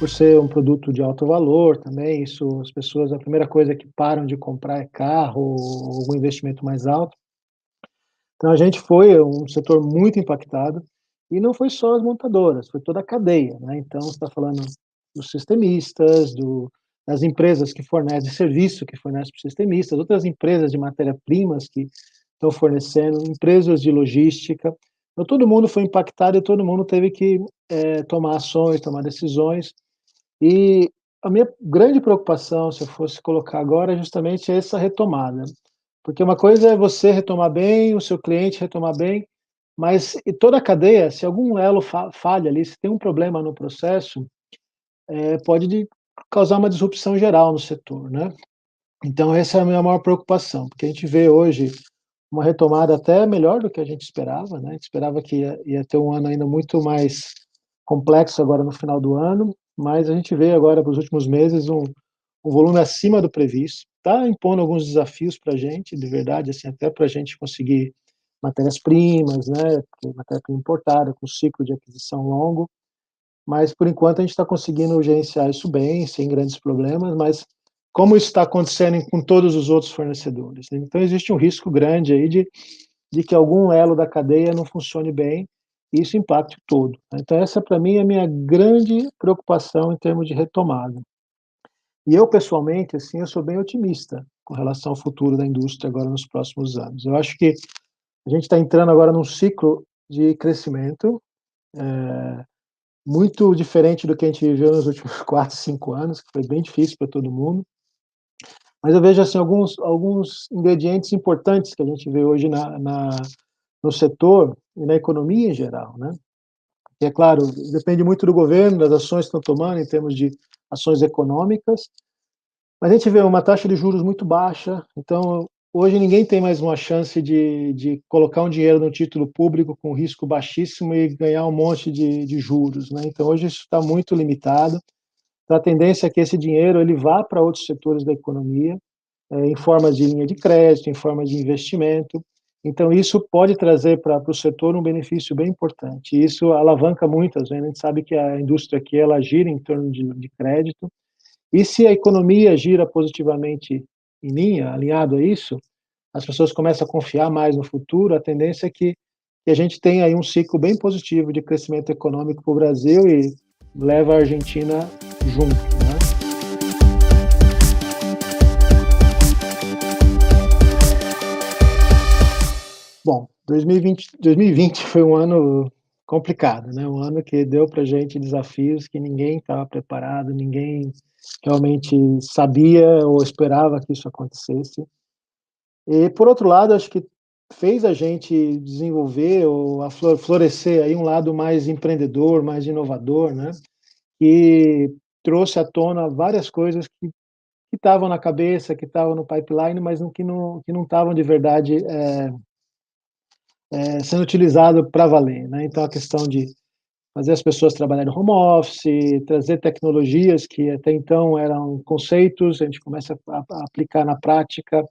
por ser um produto de alto valor também, isso as pessoas a primeira coisa que param de comprar é carro ou algum investimento mais alto. Então a gente foi um setor muito impactado, e não foi só as montadoras, foi toda a cadeia, né, então você está falando dos sistemistas, das empresas que fornecem serviço, que fornecem para os sistemistas, outras empresas de matéria-primas que estão fornecendo, empresas de logística. Então todo mundo foi impactado e todo mundo teve que, tomar ações, tomar decisões. E a minha grande preocupação, se eu fosse colocar agora, é justamente essa retomada. Porque uma coisa é você retomar bem, o seu cliente retomar bem, mas e toda a cadeia, se algum elo falha ali, se tem um problema no processo, pode causar uma disrupção geral no setor, né. Então essa é a minha maior preocupação, porque a gente vê hoje uma retomada até melhor do que a gente esperava, né, a gente esperava que ia ter um ano ainda muito mais complexo agora no final do ano, mas a gente vê agora para os últimos meses um volume acima do previsto, está impondo alguns desafios para a gente, de verdade, assim, até para a gente conseguir matérias-primas, né, porque matéria-prima importada, com ciclo de aquisição longo, mas por enquanto a gente está conseguindo gerenciar isso bem, sem grandes problemas, mas como isso está acontecendo com todos os outros fornecedores, né? Então existe um risco grande aí de que algum elo da cadeia não funcione bem, e isso impacte o todo, né. Então essa para mim é a minha grande preocupação em termos de retomada. E eu pessoalmente, assim, eu sou bem otimista com relação ao futuro da indústria agora nos próximos anos. Eu acho que a gente está entrando agora num ciclo de crescimento, muito diferente do que a gente viveu nos últimos 4, 5 anos, que foi bem difícil para todo mundo. Mas eu vejo, assim, alguns ingredientes importantes que a gente vê hoje no setor e na economia em geral, né. Que é claro, depende muito do governo, das ações que estão tomando em termos de ações econômicas, mas a gente vê uma taxa de juros muito baixa, então hoje ninguém tem mais uma chance de colocar um dinheiro no título público com risco baixíssimo e ganhar um monte de juros, né. Então hoje isso está muito limitado, então a tendência é que esse dinheiro ele vá para outros setores da economia, em forma de linha de crédito, em forma de investimento. Então isso pode trazer para o setor um benefício bem importante, e isso alavanca muito as vendas, a gente sabe que a indústria aqui ela gira em torno de crédito, e se a economia gira positivamente em linha, alinhado a isso, as pessoas começam a confiar mais no futuro, a tendência é que a gente tenha aí um ciclo bem positivo de crescimento econômico para o Brasil e leva a Argentina junto, né. Bom, 2020 foi um ano complicado, né, um ano que deu para gente desafios que ninguém estava preparado, ninguém realmente sabia ou esperava que isso acontecesse. E por outro lado, acho que fez a gente desenvolver ou florescer aí um lado mais empreendedor, mais inovador, né, e trouxe à tona várias coisas que estavam na cabeça, que estavam no pipeline, mas que não estavam de verdade, sendo utilizado para valer, né. Então a questão de fazer as pessoas trabalharem home office, trazer tecnologias que até então eram conceitos, a gente começa a aplicar na prática,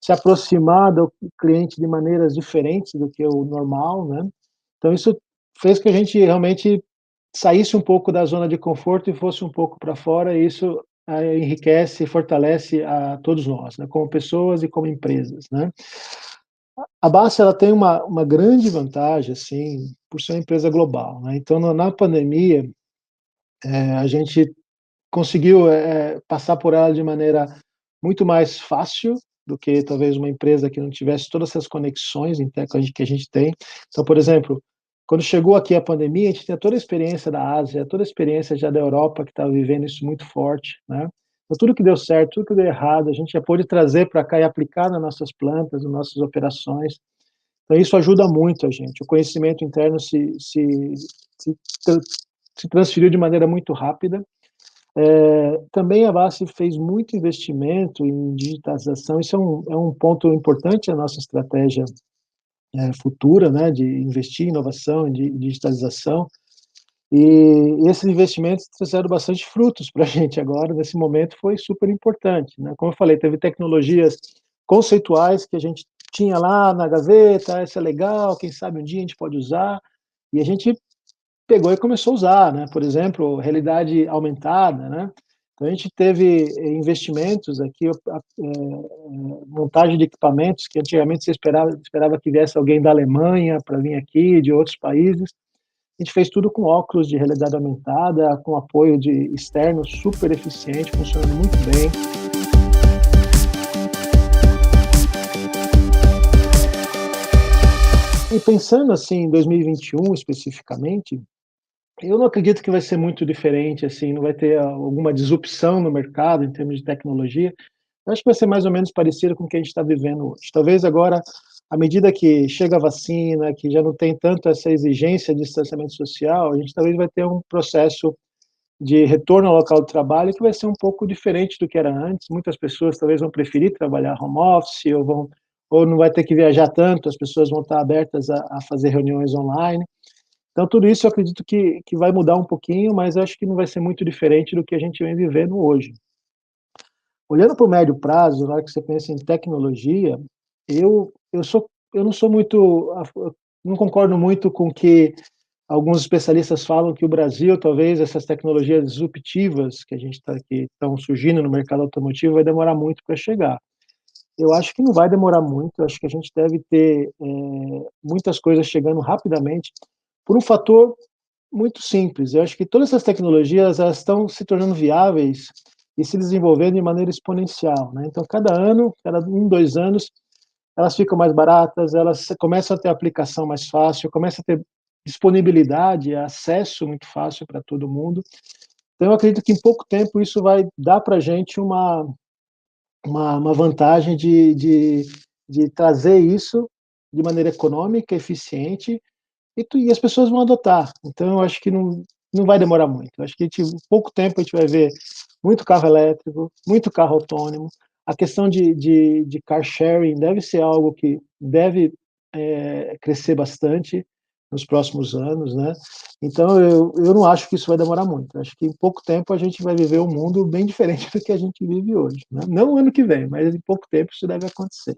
se aproximar do cliente de maneiras diferentes do que o normal, né. Então isso fez que a gente realmente saísse um pouco da zona de conforto e fosse um pouco para fora, e isso, enriquece e fortalece a todos nós, né, como pessoas e como empresas, né. A Basfe ela tem uma grande vantagem, assim, por ser uma empresa global, né, então na pandemia, a gente conseguiu, passar por ela de maneira muito mais fácil do que talvez uma empresa que não tivesse todas essas conexões que a gente tem. Então, por exemplo, quando chegou aqui a pandemia, a gente tinha toda a experiência da Ásia, toda a experiência já da Europa que estava vivendo isso muito forte, né. Então tudo que deu certo, tudo que deu errado, a gente já pôde trazer para cá e aplicar nas nossas plantas, nas nossas operações. Então isso ajuda muito a gente, o conhecimento interno se tran se transferiu de maneira muito rápida. Também a Basfe fez muito investimento em digitalização, isso é um ponto importante na nossa estratégia, futura, né, de investir em inovação, de digitalização, e esses investimentos trouxeram bastante frutos para a gente agora, nesse momento foi super importante, né. Como eu falei, teve tecnologias conceituais que a gente tinha lá na gaveta, "Ah, isso é legal, quem sabe um dia a gente pode usar", e a gente pegou e começou a usar, né, por exemplo, realidade aumentada, né. Então a gente teve investimentos aqui, montagem de equipamentos que antigamente você esperava que viesse alguém da Alemanha para vir aqui, de outros países. A gente fez tudo com óculos de realidade aumentada, com apoio de externo super eficiente, funcionando muito bem. E pensando assim em 2021 especificamente, eu não acredito que vai ser muito diferente, assim, não vai ter alguma disrupção no mercado em termos de tecnologia. Eu acho que vai ser mais ou menos parecido com o que a gente está vivendo hoje. Talvez agora, à medida que chega a vacina, que já não tem tanto essa exigência de distanciamento social, a gente talvez vai ter um processo de retorno ao local de trabalho que vai ser um pouco diferente do que era antes. Muitas pessoas talvez vão preferir trabalhar home office ou não vai ter que viajar tanto, as pessoas vão estar abertas a fazer reuniões online. Então tudo isso eu acredito que vai mudar um pouquinho, mas eu acho que não vai ser muito diferente do que a gente vem vivendo hoje. Olhando para o médio prazo, na hora que você pensa em tecnologia, eu não sou muito não concordo muito com que alguns especialistas falam que o Brasil, talvez essas tecnologias disruptivas que estão surgindo no mercado automotivo, vai demorar muito para chegar. Eu acho que não vai demorar muito, eu acho que a gente deve ter, muitas coisas chegando rapidamente, por um fator muito simples. Eu acho que todas essas tecnologias, elas estão se tornando viáveis e se desenvolvendo de maneira exponencial, né. Então cada ano, cada 1, 2 anos, elas ficam mais baratas, elas começam a ter aplicação mais fácil, começa a ter disponibilidade, acesso muito fácil para todo mundo. Então eu acredito que em pouco tempo isso vai dar para a gente uma vantagem de trazer isso de maneira econômica, eficiente, e as pessoas vão adotar. Então eu acho que não vai demorar muito. Eu acho que em pouco tempo a gente vai ver muito carro elétrico, muito carro autônomo. A questão de car sharing deve ser algo que deve, crescer bastante nos próximos anos, né. Então eu não acho que isso vai demorar muito. Eu acho que em pouco tempo a gente vai viver um mundo bem diferente do que a gente vive hoje, né. Não o ano que vem, mas em pouco tempo isso deve acontecer.